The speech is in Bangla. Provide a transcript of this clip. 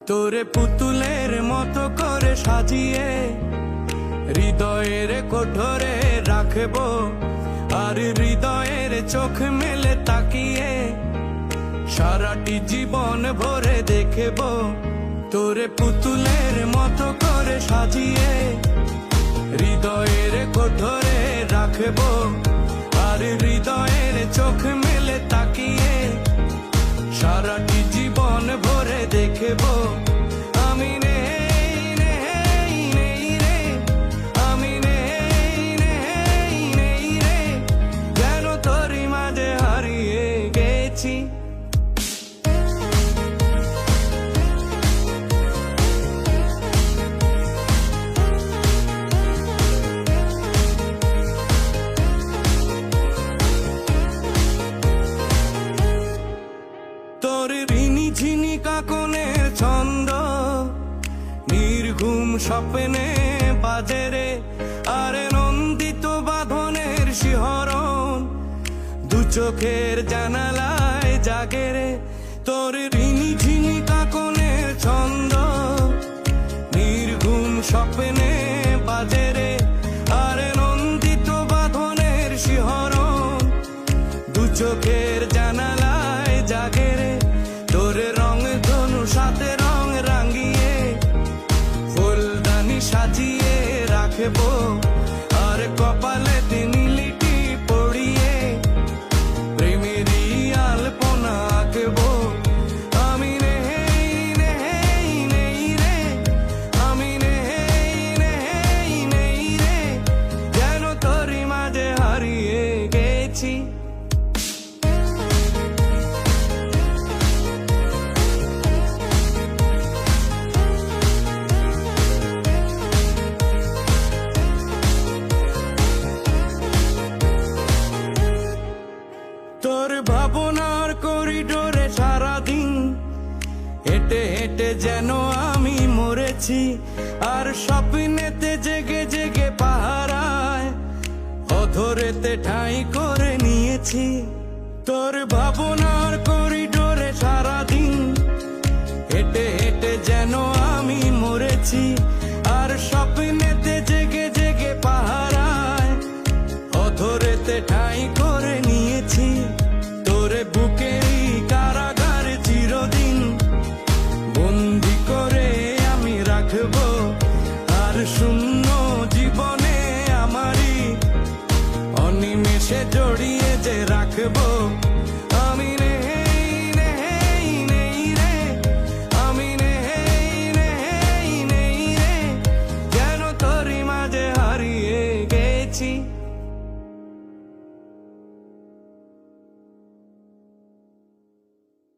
তোরে পুতুলের মতো করে সাজিয়ে হৃদয়ের কোঠরে রাখবো, আর হৃদয়ের চোখ মেলে তাকিয়ে সারাটি জীবন ভরে দেখবো। তোরে পুতুলের মতো করে সাজিয়ে হৃদয়ের কোঠরে রাখবো, আর হৃদয়ের চোখ মেলে তাকিয়ে সারাটি জীবন ভরে দেখবো। আমি নেই নেই নেই রে, আমি নেই নেই নেই রে, যেন তোরই মাঝে হারিয়ে গেছি। তোর ঋণী ঝিনি কাকনের ছন্দ নির্ঘুম স্বপ্নে বাজে রে, আর নন্দিত বাঁধনের শিহরণ দু চোখের জানালায় জাগে রে। তোর ঋণী ঝিনি কাকনের ছন্দ নির্ঘুম স্বপ্নে বাজে রে, আর নন্দিত বাঁধনের শিহরণ দু চোখের জানালায় জাগে রে। তোর রং ধনু সাথে রং রাঙিয়ে ফুলদানি সাজিয়ে রাখবো, আর কপালে নীলিটি পড়িয়ে প্রেমেরই আলপনা আঁকবো। আমি নেই নেই নেই রে, আমি নেই নেই নেই রে, যেন তোরই মাঝে হারিয়ে গেছি। তোর ভাবনার করিডোরে সারাদিন হেঁটে হেঁটে যেন আমি মরেছি, আর স্বপ্নেতে জেগে জেগে পাহারায় অধরেতে ঠাঁই করে নিয়েছি। তোর ভাবনার করিডোরে সারাদিন হেঁটে হেঁটে যেন আমি মরেছি, আর স্বপ্নেতে জেগে জেগে পাহারায় অধরেতে ঠাঁই করে নিয়েছি। তোরে বুকেরই কারাগারে চিরদিন বন্দি করে আমি রাখবো, আর শূন্য জীবনে আমারই অনিমেষে জড়িয়ে যে রাখবো। আমি নেই নেই নেই রে, আমি নেই নেই নেই রে, যেন তোরই মাঝে হারিয়ে গেছি।